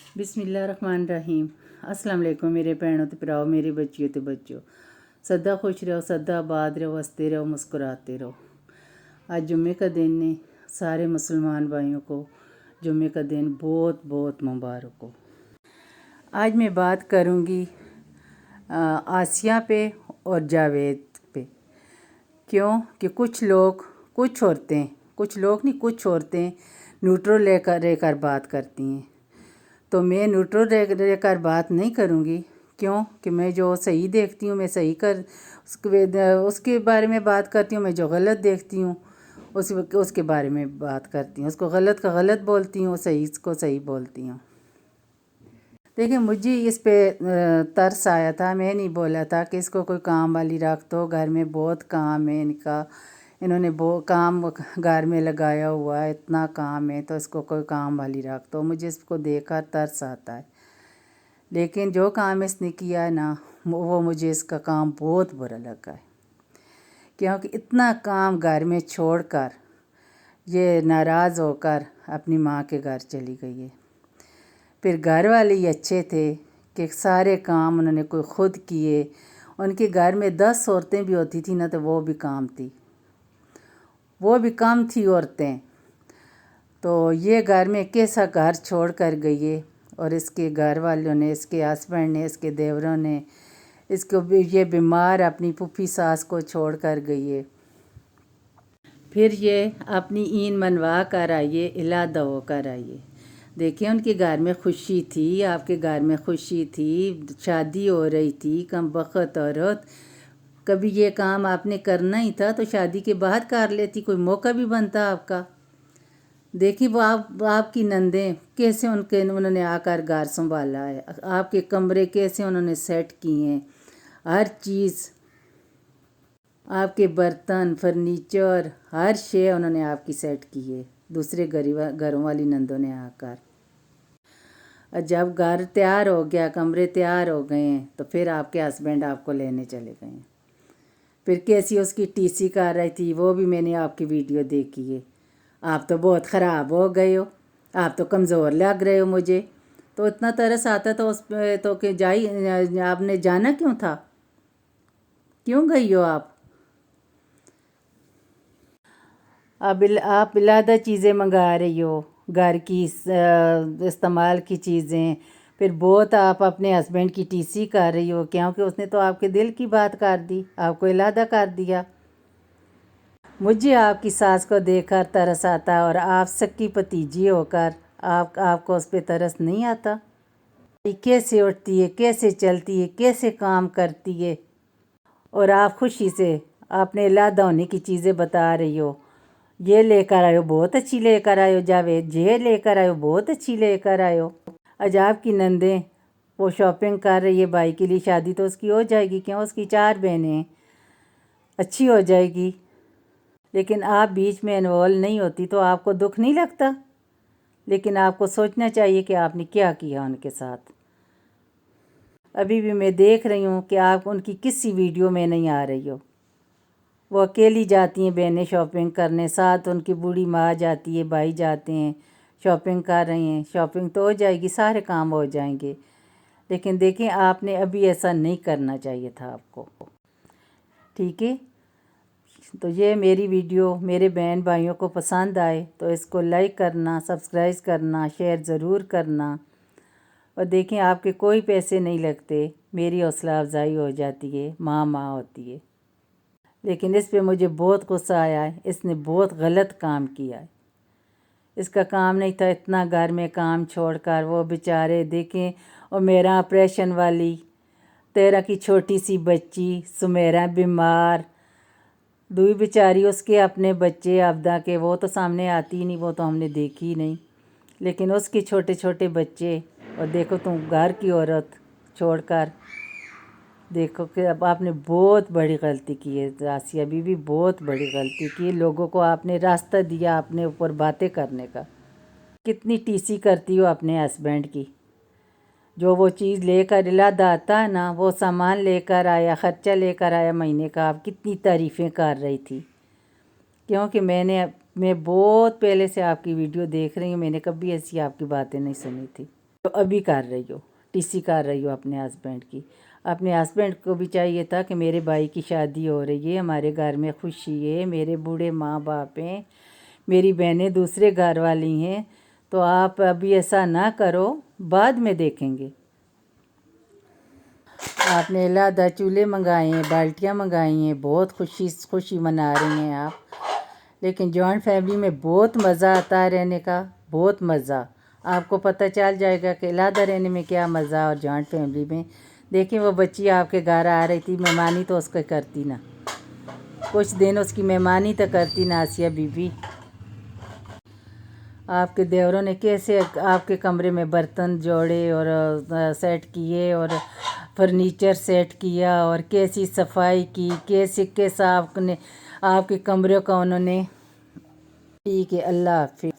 बिस्मिल्लाहिर्रहमानिर्रहीम। अस्सलाम वालेकुम मेरे भैनों ते भराओ, मेरे बच्चियों ते बच्चों। सदा खुश रहो, सदा आबाद रहो, हंसते रहो, मुस्कुराते रहो। आज जुम्मे का दिन है। सारे मुसलमान भाइयों को जुम्मे का दिन बहुत बहुत मुबारक हो। आज मैं बात करूँगी आसिया पे और जावेद पे। क्यों कि कुछ औरतें, कुछ लोग नहीं, कुछ औरतें न्यूट्रल लेकर बात करती हैं। तो मैं न्यूट्रल लेकर बात नहीं करूँगी। क्यों कि मैं जो सही देखती हूँ मैं सही उसके बारे में बात करती हूँ। मैं जो गलत देखती हूँ उसके बारे में बात करती हूँ। उसको गलत का गलत बोलती हूँ, सही को सही बोलती हूँ। देखिए, मुझे इस पे तरस आया था। मैं नहीं बोला था कि इसको कोई काम वाली रख दो, घर में बहुत काम है इनका, इन्होंने बहुत काम घर में लगाया हुआ है, इतना काम है, तो इसको कोई काम वाली रख दो। मुझे इसको देखकर तरस आता है। लेकिन जो काम इसने किया है ना, वो मुझे इसका काम बहुत बुरा लगा है। क्योंकि इतना काम घर में छोड़कर ये नाराज़ होकर अपनी माँ के घर चली गई है। फिर घर वाले ही अच्छे थे कि सारे काम उन्होंने कोई ख़ुद किए। उनके घर में 10 औरतें भी होती थी ना, तो वो भी काम थी, वो भी कम थी औरतें। तो ये घर में कैसा घर छोड़ कर गई है। और इसके घर वालों ने, इसके हस्बैंड ने, इसके देवरों ने इसको ये बीमार अपनी फूफी सास को छोड़ कर गई है। फिर ये अपनी ईन मनवा कर आइए, इलादा होकर आइए। देखिए, उनके घर में खुशी थी, आपके घर में खुशी थी, शादी हो रही थी। कम बख्त औरत, कभी ये काम आपने करना ही था तो शादी के बाद कर लेती, कोई मौका भी बनता आपका। देखिए, वो आपकी नंदें कैसे उन्होंने आकर घर संभाला है, आपके कमरे कैसे उन्होंने सेट किए हैं, हर चीज़, आपके बर्तन, फर्नीचर, हर शे उन्होंने आपकी सेट की है दूसरे घरों वाली नंदों ने आकर। और जब घर तैयार हो गया, कमरे तैयार हो गए हैं, तो फिर आपके हस्बैंड आपको लेने चले गए हैं। फिर कैसी उसकी टीसी कर रही थी, वो भी मैंने आपकी वीडियो देखी है। आप तो बहुत ख़राब हो गए हो, आप तो कमज़ोर लग रहे हो मुझे। तो इतना तरस आता तो उस तो कि आपने जाना क्यों था, क्यों गई हो आप? अब आप इलादा चीज़ें मंगा रही हो, घर की इस्तेमाल की चीज़ें। फिर बहुत आप अपने हस्बैंड की टीसी कर रही हो, क्योंकि उसने तो आपके दिल की बात कर दी, आपको इलादा कर दिया। मुझे आपकी सास को देखकर तरस आता, और आप सकी भतीजी होकर आपको उस पर तरस नहीं आता। कैसे उठती है, कैसे चलती है, कैसे काम करती है, और आप खुशी से अपने इलादा होने की चीज़ें बता रही हो। ये लेकर आयो, बहुत अच्छी लेकर आयो जावेद, ये लेकर आयो, बहुत अच्छी लेकर आयो। आज आपकी नंदें वो शॉपिंग कर रही है भाई के लिए, शादी तो उसकी हो जाएगी, क्यों, उसकी 4 बहनें हैं, अच्छी हो जाएगी। लेकिन आप बीच में इन्वॉल्व नहीं होती तो आपको दुख नहीं लगता। लेकिन आपको सोचना चाहिए कि आपने क्या किया उनके साथ। अभी भी मैं देख रही हूँ कि आप उनकी किसी वीडियो में नहीं आ रही हो। वो अकेली जाती हैं बहनें शॉपिंग करने, साथ उनकी बूढ़ी माँ जाती है, भाई जाते हैं, शॉपिंग कर रही हैं। शॉपिंग तो हो जाएगी, सारे काम हो जाएंगे। लेकिन देखें, आपने अभी ऐसा नहीं करना चाहिए था आपको। ठीक है, तो ये मेरी वीडियो मेरे बहन भाइयों को पसंद आए तो इसको लाइक करना, सब्सक्राइब करना, शेयर ज़रूर करना। और देखें, आपके कोई पैसे नहीं लगते, मेरी हौसला अफजाई हो जाती है, माँ होती है। लेकिन इस पे मुझे बहुत गुस्सा आया है, इसने बहुत गलत काम किया है। इसका काम नहीं था इतना घर में काम छोड़कर, वो बेचारे देखें। और मेरा ऑपरेशन वाली 13 की छोटी सी बच्ची सुमेरा बीमार, दूई बेचारी उसके अपने बच्चे अब्दा के, वो तो सामने आती ही नहीं, वो तो हमने देखी ही नहीं। लेकिन उसके छोटे छोटे बच्चे, और देखो तुम घर की औरत छोड़कर, देखो कि अब आपने बहुत बड़ी गलती की है आसिया बीवी, बहुत बड़ी गलती की। लोगों को आपने रास्ता दिया अपने ऊपर बातें करने का। कितनी टीसी करती हो अपने हस्बैंड की। जो वो चीज़ लेकर इलादा आता है ना, वो सामान लेकर आया, ख़र्चा लेकर आया महीने का, आप कितनी तारीफ़ें कर रही थी। क्योंकि मैं बहुत पहले से आपकी वीडियो देख रही हूँ, मैंने कभी ऐसी आपकी बातें नहीं सुनी थी। ابھی کر رہی ہو ٹی کر رہی ہو اپنے ہسبینڈ کی. اپنے ہسبینڈ کو بھی چاہیے تھا کہ میرے بھائی کی شادی ہو رہی ہے، ہمارے گھر میں خوشی ہے، میرے بوڑھے ماں باپ ہیں، میری بہنیں دوسرے گھر والی ہیں، تو آپ ابھی ایسا نہ کرو، بعد میں دیکھیں گے. آپ نے علیحدہ چولہے منگائے ہیں، بالٹیاں منگائی ہیں، بہت خوشی منا رہی ہیں آپ. لیکن جوائنٹ فیملی میں بہت مزہ آتا ہے رہنے کا، بہت مزہ. آپ کو پتہ چل جائے گا کہ علیحدہ رہنے میں کیا مزہ اور جوائنٹ فیملی میں. دیکھیں وہ بچی آپ کے گھر آ رہی تھی، مہمانی تو اس کو کرتی نا، کچھ دن اس کی مہمانی تو کرتی نا آسیہ بی بی. آپ کے دیوروں نے کیسے آپ کے کمرے میں برتن جوڑے اور سیٹ کیے اور فرنیچر سیٹ کیا اور کیسی صفائی کی، کیسا آپ نے آپ کے کمرے کا انہوں نے. ٹھیک ہے، اللہ حافظ.